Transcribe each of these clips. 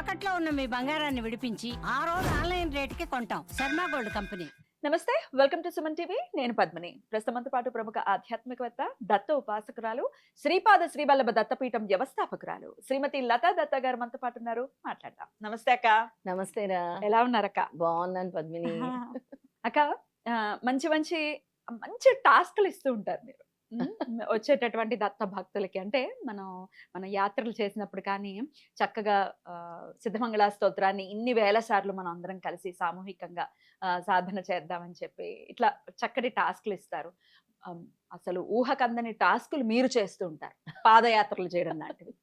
తాకట్లో ఉన్న మీ బంగారాన్ని విడిపించి ఆ రోజు ఆన్లైన్ రేటుకి కొంటాం. Sharma gold company. నమస్తే, వెల్కమ్ టు సుమన్ టీవీ. నేను పద్మిని. ప్రస్తుతంతో పాటు ప్రముఖ ఆధ్యాత్మికవేత్త, దత్త ఉపాసకురాలు, శ్రీపాద శ్రీవల్లభ దత్తపీఠం వ్యవస్థాపకురాలు శ్రీమతి లతా దత్త గారు మనతో పాటు ఉన్నారు. మాట్లాడదాం. నమస్తే అక్క. నమస్తేరా. ఎలా ఉన్నారక్క? బాగున్నాను పద్మిని. అక్క, మంచి మంచి మంచి టాస్క్లు ఇస్తూ ఉంటారు మీరు. వచ్చేటటువంటి దత్త భక్తులకి. అంటే మన యాత్రలు చేసినప్పుడు కానీ చక్కగా సిద్ధమంగళ స్తోత్రాన్ని ఇన్ని వేల సార్లు మనం అందరం కలిసి సామూహికంగా సాధన చేద్దామని చెప్పి ఇట్లా చక్కటి టాస్క్లు ఇస్తారు. అసలు ఊహకందని టాస్కులు మీరు చేస్తూ ఉంటారు, పాదయాత్రలు చేయడం లాంటివి.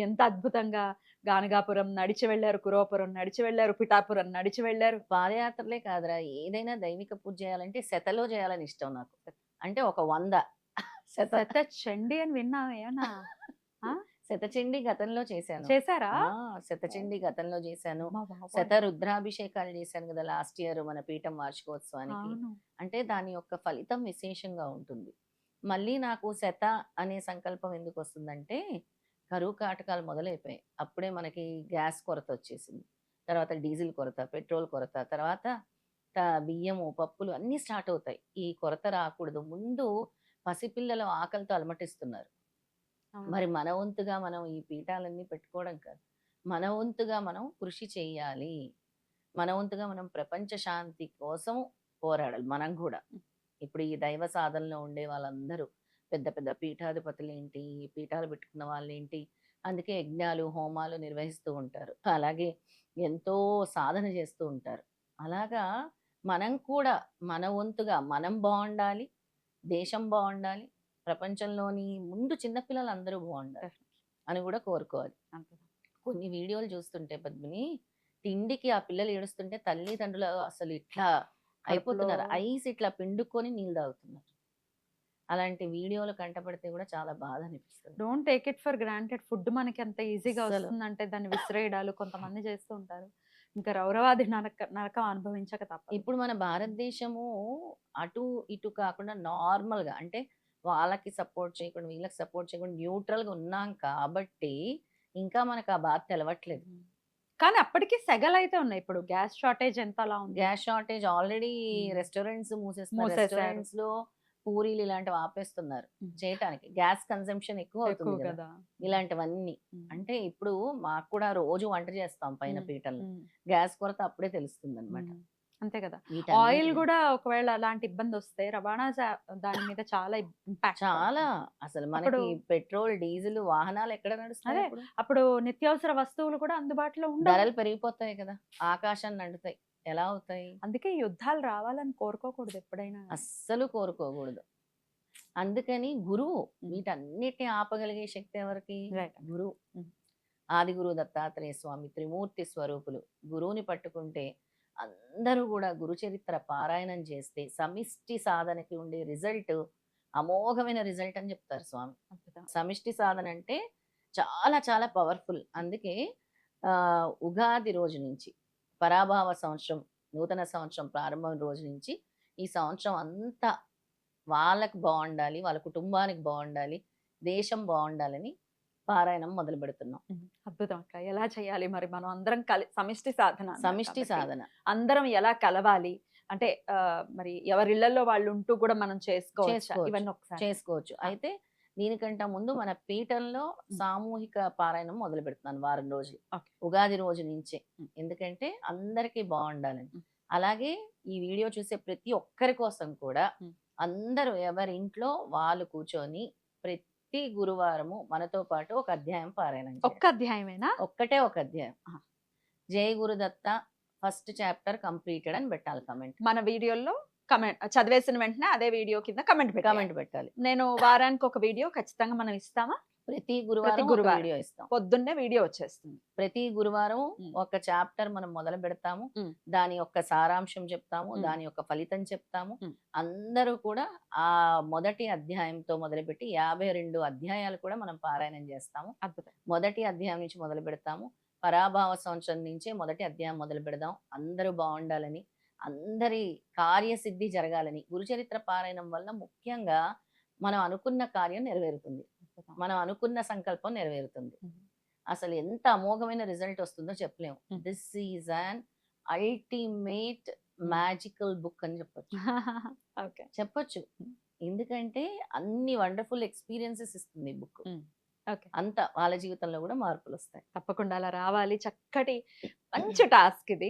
ఎంత అద్భుతంగా గానగాపురం నడిచి వెళ్ళారు, కురవపురం నడిచి వెళ్ళారు, పిఠాపురం నడిచి వెళ్ళారు. పాదయాత్రలే కాదురా, ఏదైనా దైవిక పూజ చేయాలంటే శతలో చేయాలని ఇష్టం నాకు. అంటే ఒక 100 శత చండి అని విన్నా ఏమన్నా? శతచండి గతంలో చేశాను. చేశారా? శతచండి గతంలో చేశాను. శత రుద్రాభిషేకాలు చేశాను కదా లాస్ట్ ఇయర్ మన పీఠం వార్షికోత్సవానికి. అంటే దాని యొక్క ఫలితం విశేషంగా ఉంటుంది. మళ్ళీ నాకు శత అనే సంకల్పం ఎందుకు వస్తుందంటే, కరువు కాటకాలు మొదలైపోయాయి. అప్పుడే మనకి గ్యాస్ కొరత వచ్చేసింది, తర్వాత డీజిల్ కొరత, పెట్రోల్ కొరత, తర్వాత బియ్యము, పప్పులు అన్నీ స్టార్ట్ అవుతాయి. ఈ కొరత రాకూడదు, ముందు పసిపిల్లలు ఆకలితో అలమటిస్తున్నారు. మరి మన వంతుగా మనం ఈ పీఠాలన్నీ పెట్టుకోవడం కాదు, మన వంతుగా మనం కృషి చేయాలి. మన వంతుగా మనం ప్రపంచ శాంతి కోసం పోరాడాలి మనం కూడా. ఇప్పుడు ఈ దైవ సాధనలో ఉండే వాళ్ళందరూ పెద్ద పెద్ద పీఠాధిపతులు ఏంటి, పీఠాలు పెట్టుకున్న వాళ్ళు ఏంటి, అందుకే యజ్ఞాలు హోమాలు నిర్వహిస్తూ ఉంటారు, అలాగే ఎంతో సాధన చేస్తూ ఉంటారు. అలాగా మనం కూడా మన వంతుగా మనం బాగుండాలి, దేశం బాగుండాలి, ప్రపంచంలోని ముందు చిన్నపిల్లలు అందరూ బాగుండాలి అని కూడా కోరుకోవాలి. కొన్ని వీడియోలు చూస్తుంటే పద్మిని, తిండికి ఆ పిల్లలు ఏడుస్తుంటే తల్లిదండ్రులు అసలు ఇట్లా అయిపోతున్నారు, ఐస్ ఇట్లా పిండుకొని నీళ్ళు తాగుతున్నారు. అలాంటి వీడియోలు కంటపడితే కూడా చాలా బాధ అనిపిస్తుంది. Don't take it for granted. Food మనకి అంత ఈజీగా వస్తుందంటే దాన్ని విసిరేయడాలు కొంతమంది చేస్తూ ఉంటారు. ఇంకా రౌరవాది నరకం అనుభవించక తప్ప. ఇప్పుడు మన భారతదేశము అటు ఇటు కాకుండా నార్మల్ గా, అంటే వాళ్ళకి సపోర్ట్ చేయకుండా వీళ్ళకి సపోర్ట్ చేయకుండా న్యూట్రల్ గా ఉన్నాం కాబట్టి ఇంకా మనకు ఆ బాధ తెలవట్లేదు. కానీ అప్పటికి సెగలైతే ఉన్నాయి. ఇప్పుడు గ్యాస్ షార్టేజ్ ఎంత అలా ఉంది. గ్యాస్ షార్టేజ్ ఆల్రెడీ రెస్టారెంట్స్ మూసేస్తున్నారు. రెస్టారెంట్స్ లో పూరీలు ఇలాంటివి ఆపేస్తున్నారు చేయటానికి. గ్యాస్ కన్సంప్షన్ ఎక్కువ అవుతుంది కదా ఇలాంటివన్నీ. అంటే ఇప్పుడు మాకు కూడా రోజు వంట చేస్తాం పైన పీటల్లో, గ్యాస్ కొరత అప్పుడే తెలుస్తుంది అనమాట. అంతే కదా. ఆయిల్ కూడా ఒకవేళ అలాంటి ఇబ్బంది వస్తే రవాణా దాని మీద చాలా ఇంపాక్ట్. చాలా అసలు మనకి పెట్రోల్ డీజిల్ వాహనాలు ఎక్కడ నడుస్తాయి. అప్పుడు నిత్యావసర వస్తువులు కూడా అందుబాటులో ఉండవు, ధరలు పెరిగిపోతాయి కదా, ఆకాశాన్ని అంటుతాయి. ఎలా అవుతాయి? అందుకే యుద్ధాలు రావాలని కోరుకోకూడదు ఎప్పుడైనా, అస్సలు కోరుకోకూడదు. అందుకని గురువు వీటన్నిటిని ఆపగలిగే శక్తి ఎవరికి? గురువు. ఆది గురువు దత్తాత్రేయ స్వామి త్రిమూర్తి స్వరూపులు. గురువుని పట్టుకుంటే అందరూ కూడా గురు చరిత్ర పారాయణం చేస్తే సమిష్టి సాధనకి ఉండే రిజల్ట్ అమోఘమైన రిజల్ట్ అని చెప్తారు స్వామి. సమిష్టి సాధన అంటే చాలా చాలా పవర్ఫుల్. అందుకే ఉగాది రోజు నుంచి, పరాభావ సంవత్సరం, నూతన సంవత్సరం ప్రారంభం రోజు నుంచి ఈ సంవత్సరం అంతా వాళ్ళకి బాగుండాలి, వాళ్ళ కుటుంబానికి బాగుండాలి, దేశం బాగుండాలని పారాయణం మొదలు పెడుతున్నాం. అద్భుతం అక్క. ఎలా చేయాలి మరి? మనం అందరం సమిష్టి సాధన అందరం ఎలా కలవాలి అంటే మరి ఎవరిళ్లలో వాళ్ళు ఉంటూ కూడా మనం చేసుకోవచ్చు. అయితే దీనికంటే ముందు మన పీఠంలో సామూహిక పారాయణం మొదలు పెడుతున్నాను వారం రోజులు, ఉగాది రోజు నుంచే. ఎందుకంటే అందరికీ బాగుండాలని. అలాగే ఈ వీడియో చూసే ప్రతి ఒక్కరి కోసం కూడా అందరూ ఎవరి ఇంట్లో వాళ్ళు కూర్చొని ప్రతి గురువారము మనతో పాటు ఒక అధ్యాయం పారాయణం. ఒక్క అధ్యాయమేనా? ఒక్కటే ఒక అధ్యాయం. జై గురుదత్త ఫస్ట్ చాప్టర్ కంప్లీటెడ్ అని పెట్టాలి కమెంట్. మన వీడియోలో కమెంట్ చదివేసిన వెంటనే అదే వీడియో కింద కమెంట్ పెట్టాలి. నేను వారానికి ఒక వీడియో ఖచ్చితంగా మనం ఇస్తామా? ప్రతి గురువారం వీడియో ఇస్తాం. పొద్దున్నే వీడియో వచ్చేస్తుంది. ప్రతి గురువారం ఒక చాప్టర్ మనం మొదలు పెడతాము, దాని యొక్క సారాంశం చెప్తాము, దాని యొక్క ఫలితం చెప్తాము. అందరూ కూడా ఆ మొదటి అధ్యాయంతో మొదలుపెట్టి 52 అధ్యాయాలు కూడా మనం పారాయణం చేస్తాము. మొదటి అధ్యాయం నుంచి మొదలు పెడతాము. పరాభావ సంవత్సరం నుంచే మొదటి అధ్యాయం మొదలు పెడదాం. అందరూ బాగుండాలని, అందరి కార్యసిద్ధి జరగాలని. గురుచరిత్ర పారాయణం వల్ల ముఖ్యంగా మనం అనుకున్న కార్యం నెరవేరుతుంది, మనం అనుకున్న సంకల్పం నెరవేరుతుంది. అసలు ఎంత అమోఘమైన రిజల్ట్ వస్తుందో చెప్పలేము. Hmm. This is an ultimate magical book అని చెప్పొచ్చు. ఓకే. చెప్పొచ్చు. Hmm. ఎందుకంటే అన్ని వండర్ఫుల్ ఎక్స్పీరియన్సెస్ ఇస్తుంది ఈ బుక్. ఓకే. అంత వాళ్ళ జీవితంలో కూడా మార్పులు వస్తాయి. తప్పకుండా అలా రావాలి. చక్కటి మంచి టాస్క్ ఇది.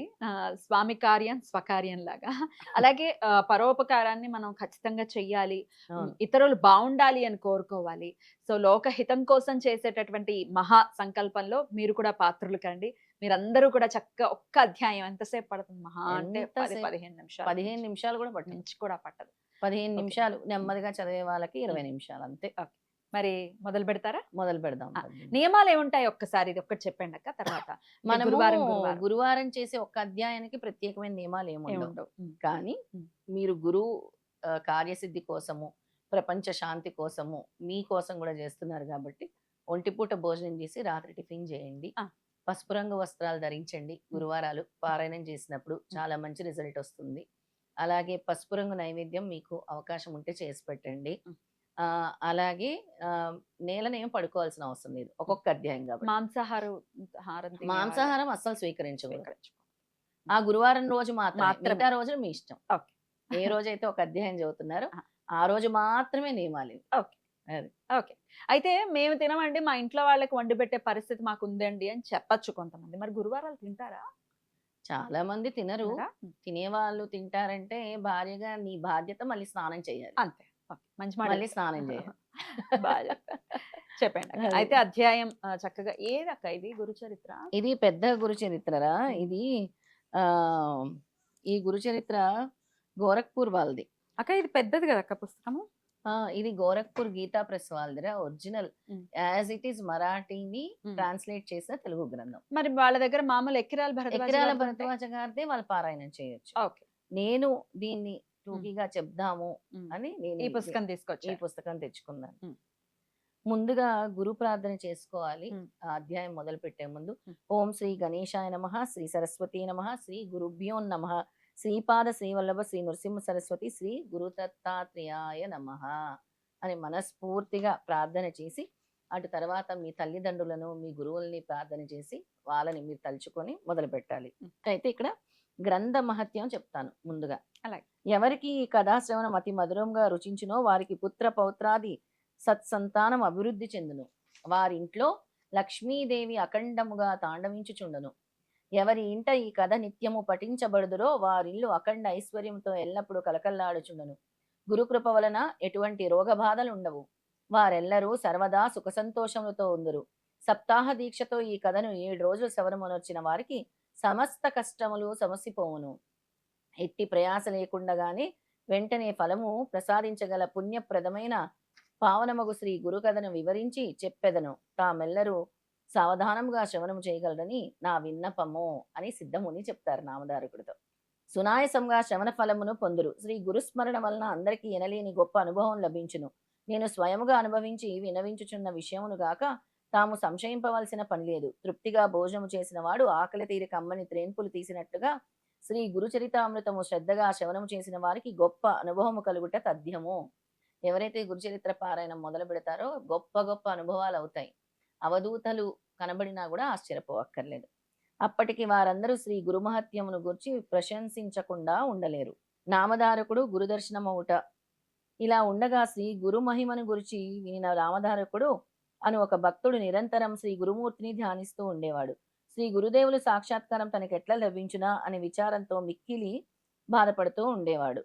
స్వామి కార్యం స్వకార్యం లాగా. అలాగే పరోపకారాన్ని మనం ఖచ్చితంగా చెయ్యాలి. అవును. ఇతరులు బావుండాలి అని కోరుకోవాలి. సో, లోకహితం కోసం చేసేటటువంటి మహా సంకల్పంలో మీరు కూడా పాత్రులు కండి. మీరందరూ కూడా చక్కగా ఒక్క అధ్యాయం ఎంతసేపు పడుతుంది? మహా అంటే 10, ఎంతసేపు? 15 నిమిషాలు. 15 నిమిషాలు కూడా పట్టదు. మించి కూడా పట్టదు. 15 ఓకే. నిమిషాలు నెమ్మదిగా చదివే వాళ్ళకి 20 నిమిషాలు అంతే. మరి మొదలు పెడతారా? మొదలు పెడదాం. నియమాలు ఏముంటాయి ఒక్కసారి ఇది ఒక్కటి చెప్పండి అక్క. తర్వాత మనము గురువారం గురువారం చేసే ఒక్క అధ్యాయానికి ప్రత్యేకమైన నియమాలు ఏముండవు. ఏముండవు. కానీ మీరు గురు కార్యసిద్ధి కోసము, ప్రపంచ శాంతి కోసము, మీకోసం కూడా చేస్తున్నారు కాబట్టి ఒంటిపూట భోజనం చేసి రాత్రి టిఫిన్ చేయండి. పసుపు రంగు వస్త్రాలు ధరించండి. గురువారాలు పారాయణం చేసినప్పుడు చాలా మంచి రిజల్ట్ వస్తుంది. అలాగే పసుపు రంగు నైవేద్యం మీకు అవకాశం ఉంటే చేసి పెట్టండి. అలాగే నేలనేం పడుకోవాల్సిన అవసరం లేదు ఒక్కొక్క అధ్యాయం కాబట్టి. మాంసాహారం అస్సలు స్వీకరించకూడదు. ఆ గురువారం రోజు మాత్రమే. మిగతా రోజులు మీ ఇష్టం. ఏ రోజైతే ఒక అధ్యాయం చదువుతున్నారో ఆ రోజు మాత్రమే నియమాలు. ఓకే. అయితే మేము తినమండి, మా ఇంట్లో వాళ్ళకి వండి పెట్టే పరిస్థితి మాకు ఉందండి అని చెప్పచ్చు కొంతమంది. మరి గురువారాలు తింటారా? చాలా మంది తినరు. తినేవాళ్ళు తింటారంటే భార్యగా నీ బాధ్యత మళ్ళీ స్నానం చేయాలి. అంతే. మంచి మాట. మళ్ళీ స్నానం చేయాలి. బాగా చెప్పండి. అయితే అధ్యాయం చక్కగా ఏదక్క ఇది? గురు చరిత్ర. ఇది పెద్ద గురు చరిత్రరా. ఇది ఈ గురు చరిత్ర గోరఖ్పూర్ వాళ్ళది. అక్క ఇది పెద్దది కదా అక్క పుస్తకము? ఇది గోరఖ్పూర్ గీతా ప్రెస్ వాళ్ళదిరా. ఒరిజినల్ యాజ్ ఇట్ ఈస్ మరాఠీని ట్రాన్స్లేట్ చేసిన తెలుగు గ్రంథం. మరి వాళ్ళ దగ్గర మామూలు ఎక్కిరాల భరద్వాజ గారిదే వాళ్ళు పారాయణం చేయొచ్చు. నేను దీన్ని టూకీగా చెప్దాము అని నేను ఈ పుస్తకం ఈ పుస్తకం తెచ్చుకున్నాను. ముందుగా గురు ప్రార్థన చేసుకోవాలి. ఆ అధ్యాయం మొదలు పెట్టే ముందు ఓం శ్రీ గణేశాయ నమః, శ్రీ సరస్వతీ నమః, శ్రీ గురుభ్యో నమః, శ్రీపాద శ్రీవల్లభ శ్రీ నృసింహ సరస్వతి శ్రీ గురు దత్తాత్రేయాయ నమః అని మనస్ఫూర్తిగా ప్రార్థన చేసి, అటు తర్వాత మీ తల్లిదండ్రులను మీ గురువుల్ని ప్రార్థన చేసి వాళ్ళని మీరు తలుచుకొని మొదలు పెట్టాలి. అయితే ఇక్కడ గ్రంథ మహత్యం చెప్తాను ముందుగా. అలాగే ఎవరికి ఈ కథాశ్రవణం అతి మధురంగా రుచించునో వారికి పుత్ర పౌత్రాది సత్సంతానం అభివృద్ధి చెందును. వారింట్లో లక్ష్మీదేవి అఖండముగా తాండవించుచుండను. ఎవరి ఇంట ఈ కథ నిత్యము పఠించబడుదురో వారిల్లు అఖండ ఐశ్వర్యంతో ఎల్లప్పుడూ కలకల్లాడుచుండను. గురుకృప వలన ఎటువంటి రోగబాధలు ఉండవు. వారెల్లరూ సర్వదా సుఖ సంతోషములతో ఉందరు. సప్తాహ దీక్షతో ఈ కథను 7 రోజులు శ్రవణమునొచ్చిన వారికి సమస్త కష్టములు సమసిపోవును. ఎట్టి ప్రయాస లేకుండగానే వెంటనే ఫలము ప్రసాదించగల పుణ్యప్రదమైన పావనమగు శ్రీ గురు కథను వివరించి చెప్పెదను. తామెల్లరూ సావధానముగా శ్రవణము చేయగలరని నా విన్నపము అని సిద్ధముని చెప్తారు నామధారకుడితో. సునాయసంగా శ్రవణ ఫలమును పొందురు. శ్రీ గురుస్మరణ వలన అందరికీ ఎనలేని గొప్ప అనుభవం లభించును. నేను స్వయముగా అనుభవించి వినవించుచున్న విషయమును గాక తాము సంశయింపవలసిన పని లేదు. తృప్తిగా భోజనము చేసిన వాడు ఆకలి తీరి కమ్మని త్రేన్పులు తీసినట్టుగా శ్రీ గురుచరితామృతము శ్రద్ధగా శ్రవణము చేసిన వారికి గొప్ప అనుభవము కలుగుట తథ్యము. ఎవరైతే గురుచరిత్ర పారాయణం మొదలు పెడతారో గొప్ప గొప్ప అనుభవాలు అవుతాయి. అవధూతలు కనబడినా కూడా ఆశ్చర్యపోవక్కర్లేదు. అప్పటికి వారందరూ శ్రీ గురుమహత్యమును గురించి ప్రశంసించకుండా ఉండలేరు. నామధారకుడు గురుదర్శనమవుట. ఇలా ఉండగా శ్రీ గురు మహిమను గురించి వినిన నామధారకుడు అను ఒక భక్తుడు నిరంతరం శ్రీ గురుమూర్తిని ధ్యానిస్తూ ఉండేవాడు. శ్రీ గురుదేవులు సాక్షాత్కారం తనకెట్లా లభించునా అనే విచారంతో మిక్కిలి బాధపడుతూ ఉండేవాడు.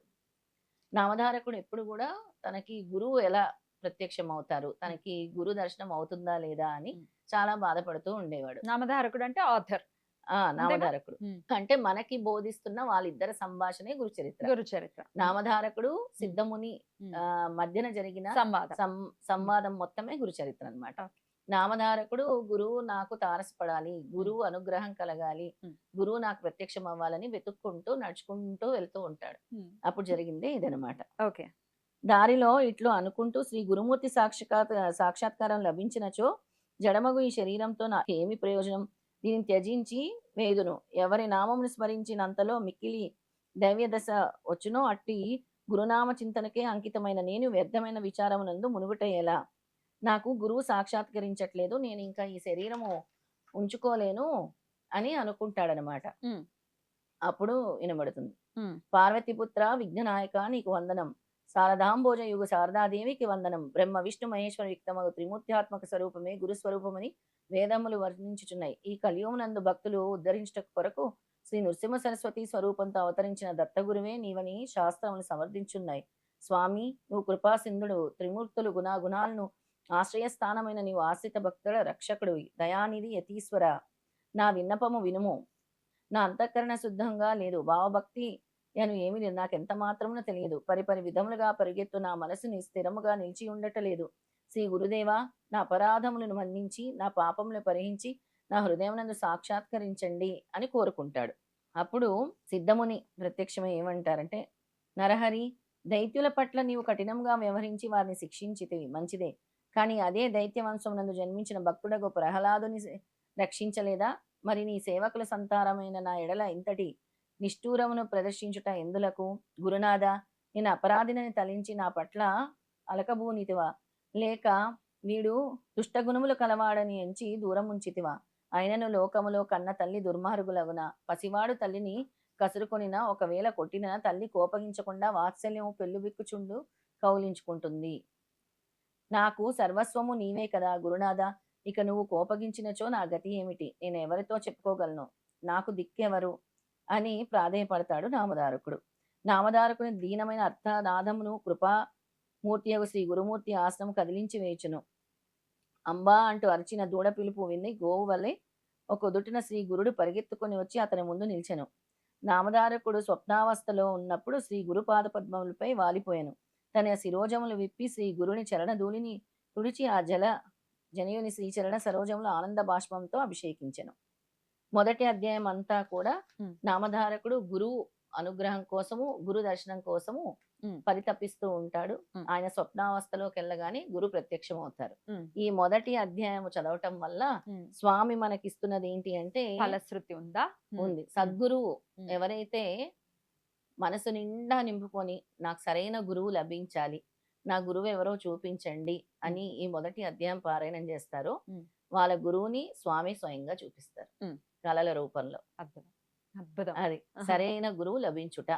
నామధారకుడు ఎప్పుడు కూడా తనకి గురువు ఎలా ప్రత్యక్షం అవుతారు, తనకి గురు దర్శనం అవుతుందా లేదా అని చాలా బాధపడుతూ ఉండేవాడు. నామధారకుడు అంటే ఆథర్. నామధారకుడు అంటే మనకి బోధిస్తున్న వాళ్ళిద్దరి సంభాషణే గురుచరిత్ర. నామధారకుడు సిద్ధముని మధ్యన జరిగిన సంవాదం మొత్తమే గురుచరిత్ర అన్నమాట. నామధారకుడు గురువు నాకు తారసపడాలి, గురువు అనుగ్రహం కలగాలి, గురువు నాకు ప్రత్యక్షం అవ్వాలని వెతుక్కుంటూ నడుచుకుంటూ వెళ్తూ ఉంటాడు. అప్పుడు జరిగిందే ఇదనమాట. ఓకే. దారిలో ఇట్లు అనుకుంటూ శ్రీ గురుమూర్తి సాక్షాత్కారం లభించినచో జడమగు ఈ శరీరంతో నాకేమి ప్రయోజనం, దీనిని త్యజించి వేదును. ఎవరి నామమును స్మరించినంతలో మిక్కిలి దైవ్య దశ వచ్చునో అట్టి గురునామ చింతనకే అంకితమైన నేను వ్యర్థమైన విచారమునందు మునుగుట ఎలా? నాకు గురువు సాక్షాత్కరించట్లేదు, నేను ఇంకా ఈ శరీరము ఉంచుకోలేను అని అనుకుంటాడనమాట. ఉమ్, అప్పుడు వినబడుతుంది, ఉమ్, పార్వతీపుత్ర విఘ్ననాయక నీకు వందనం, శారదాంబోజ యుగ శారదాదేవికి వందనం, బ్రహ్మ విష్ణు మహేశ్వర యుక్తమగు త్రిమూర్త్యాత్మక స్వరూపమే గురుస్వరూపమని వేదములు వర్ణించుచున్నాయి. ఈ కలియుగనందు భక్తులు ఉద్ధరించుట కొరకు శ్రీ నృసింహ సరస్వతి స్వరూపంతో అవతరించిన దత్తగురువే నీవని శాస్త్రములు సమర్థించున్నాయి. స్వామి, నువ్వు కృపా సింధుడు, త్రిమూర్తులు గుణాలను ఆశ్రయస్థానమైన నీవు ఆశ్రిత భక్తుల రక్షకుడు, దయానిధి యతీశ్వర, నా విన్నపము వినుము. నా అంతఃకరణ శుద్ధంగా లేదు, భావభక్తి నేను ఏమీ లేదు, నాకెంత మాత్రమున తెలియదు, పరిపరి విధములుగా పరిగెత్తు నా మనసుని స్థిరముగా నిలిచి ఉండటలేదు. శ్రీ గురుదేవా, నా అపరాధములను మన్నించి నా పాపములు పరిహించి నా హృదయమునందు సాక్షాత్కరించండి అని కోరుకుంటాడు. అప్పుడు సిద్ధముని ప్రత్యక్షమై ఏమంటారంటే, నరహరి, దైత్యుల పట్ల నీవు కఠినంగా వ్యవహరించి వారిని శిక్షించితివి, మంచిదే. కానీ అదే దైత్య వంశమునందు జన్మించిన భక్తుడగు ప్రహ్లాదుని రక్షించలేదా? మరి నీ సేవకుల సంతానమైన నా ఎడల ఇంతటి నిష్ఠూరమును ప్రదర్శించుట ఎందులకు? గురునాథ, నేను అపరాధినని తలించి నా పట్ల అలకబూనితివా? లేక వీడు దుష్టగుణములు కలవాడని ఎంచి దూరం ఉంచితివా? అయినను లోకములో కన్న తల్లి దుర్మార్గులగున, పసివాడు తల్లిని కసురుకొనిన, ఒకవేళ కొట్టిన తల్లి కోపగించకుండా వాత్సల్యము పెళ్ళుబిక్కుచుండు కౌలించుకుంటుంది. నాకు సర్వస్వము నీవే కదా గురునాథ, ఇక నువ్వు కోపగించినచో నా గతి ఏమిటి? నేను ఎవరితో చెప్పుకోగలను? నాకు దిక్కెవరు అని ప్రాధేయపడతాడు నామధారకుడు. నామధారకుని దీనమైన అర్థనాదమును కృపామూర్తియగు శ్రీ గురుమూర్తి ఆసనం కదిలించి వేయుచును. అంబా అంటూ అరిచిన దూడ పిలుపు విని గోవు వలె ఒక ఉదుటిన శ్రీ గురుడు పరిగెత్తుకొని వచ్చి అతని ముందు నిలిచెను. నామధారకుడు స్వప్నావస్థలో ఉన్నప్పుడు శ్రీ గురు పాద పద్మములపై వాలిపోయాను. తన శిరోజములు విప్పి శ్రీ గురుని చరణ ధూళిని తుడిచి ఆ జనయుని శ్రీచరణ సరోజములు ఆనంద బాష్పంతో అభిషేకించెను. మొదటి అధ్యాయం అంతా కూడా నామధారకుడు గురువు అనుగ్రహం కోసము, గురు దర్శనం కోసము పరితపిస్తూ ఉంటాడు. ఆయన స్వప్నావస్థలోకి వెళ్ళగానే గురు ప్రత్యక్షం అవుతారు. ఈ మొదటి అధ్యాయం చదవటం వల్ల స్వామి మనకిస్తున్నది ఏంటి అంటే, ఫలశ్రుతి ఉందా? ఉంది. సద్గురువు ఎవరైతే మనసు నిండా నింపుకొని నాకు సరైన గురువు లభించాలి, నా గురువు ఎవరో చూపించండి అని ఈ మొదటి అధ్యాయం పారాయణం చేస్తారో వాళ్ళ గురువుని స్వామి స్వయంగా చూపిస్తారు కళల రూపంలో. అద్భుతం, అద్భుతం. అది సరైన గురువు లభించుట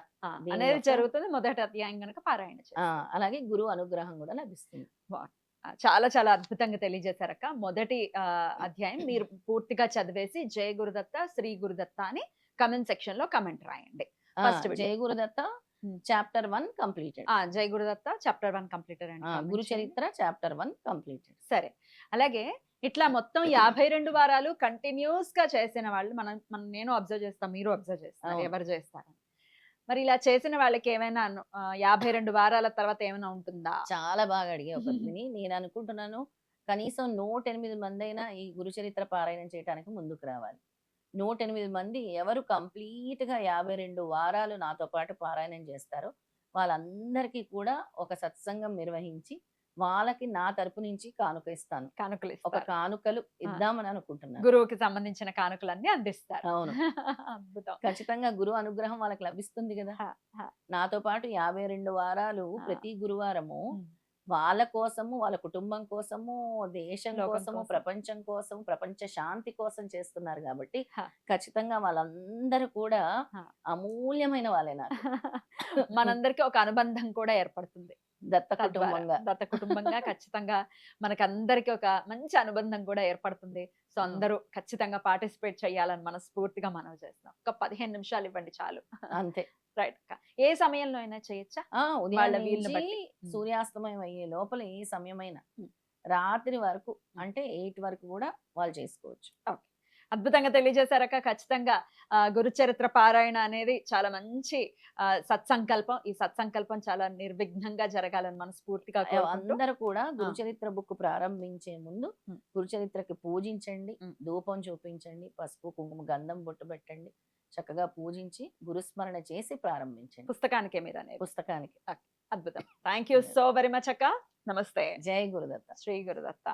అనేది జరుగుతుంది మొదటి అధ్యాయం కనుక పారాయణ చేస్తే. అలాగే గురువు అనుగ్రహం కూడా లభిస్తుంది. చాలా చాలా అద్భుతంగా తెలియజేశారక్క. మొదటి అధ్యాయం మీరు పూర్తిగా చదివేసి జయ గురుదత్త, శ్రీ గురుదత్త అని కమెంట్ సెక్షన్ లో కమెంట్ రాయండి. జయ గురుదత్త చాప్టర్ 1 కంప్లీటెడ్. జై గురుదత్త చాప్టర్ 1 కంప్లీటెడ్ అండి. గురు చరిత్ర చాప్టర్ 1 కంప్లీటెడ్. సరే, అలాగే ఇట్లా మొత్తం 52 వారాలు కంటిన్యూస్ గా చేసిన వాళ్ళు మనం నేను అబ్జర్వ్ చేస్తాను, మీరు అబ్జర్వ్ చేస్తారు, ఎవరు చేస్తారు. మరి ఇలా చేసిన వాళ్ళకి ఏమైనా 52 వారాల తర్వాత ఏమైనా ఉంటుందా? చాలా బాగా అడిగే ఒక నేను అనుకుంటున్నాను కనీసం 108 మంది అయినా ఈ గురు చరిత్ర పారాయణం చేయడానికి ముందుకు రావాలి. 108 మంది ఎవరు కంప్లీట్ గా 52 వారాలు నాతో పాటు పారాయణం చేస్తారో వాళ్ళందరికీ కూడా ఒక సత్సంగం నిర్వహించి వాళ్ళకి నా తరపు నుంచి కానుక ఇస్తాను. ఒక కానుకలు ఇద్దామని అనుకుంటున్నాను. గురువుకి సంబంధించిన కానుకలన్నీ అందిస్తారు. అవును. అద్భుతం. ఖచ్చితంగా గురువు అనుగ్రహం వాళ్ళకి లభిస్తుంది కదా. నాతో పాటు 52 వారాలు ప్రతి గురువారము వాళ్ళ కోసము, వాళ్ళ కుటుంబం కోసము, దేశం కోసము, ప్రపంచం కోసం, ప్రపంచ శాంతి కోసం చేస్తున్నారు కాబట్టి ఖచ్చితంగా వాళ్ళందరూ కూడా అమూల్యమైన వాళ్ళే. నాకు మనందరికి ఒక అనుబంధం కూడా ఏర్పడుతుంది దత్త కుటుంబంగా ఖచ్చితంగా మనకందరికి ఒక మంచి అనుబంధం కూడా ఏర్పడుతుంది. సో అందరూ ఖచ్చితంగా పార్టిసిపేట్ చేయాలని మనస్ఫూర్తిగా మనం చేస్తాం. ఒక 15 నిమిషాలు ఇవ్వండి చాలు. అంతే. రైట్. ఏ సమయంలో అయినా చేయొచ్చా? సూర్యాస్తమయం అయ్యే లోపల ఏ సమయమైనా రాత్రి వరకు అంటే 8 వరకు కూడా వాళ్ళు చేసుకోవచ్చు. ఓకే, అద్భుతంగా తెలియజేశారక్క. ఖచ్చితంగా గురుచరిత్ర పారాయణ అనేది చాలా మంచి సత్సంకల్పం. ఈ సత్సంకల్పం చాలా నిర్విఘ్నంగా జరగాలని మనస్ఫూర్తిగా అందరూ కూడా గురుచరిత్ర బుక్ ప్రారంభించే ముందు గురుచరిత్రకి పూజించండి, ధూపం చూపించండి, పసుపు కుంకుమ గంధం బొట్టు పెట్టండి, చక్కగా పూజించి గురుస్మరణ చేసి ప్రారంభించండి. పుస్తకానికే మీద పుస్తకానికి. అద్భుతం. Thank you so very much అక్క. నమస్తే. జై గురుదత్త. శ్రీ గురుదత్త.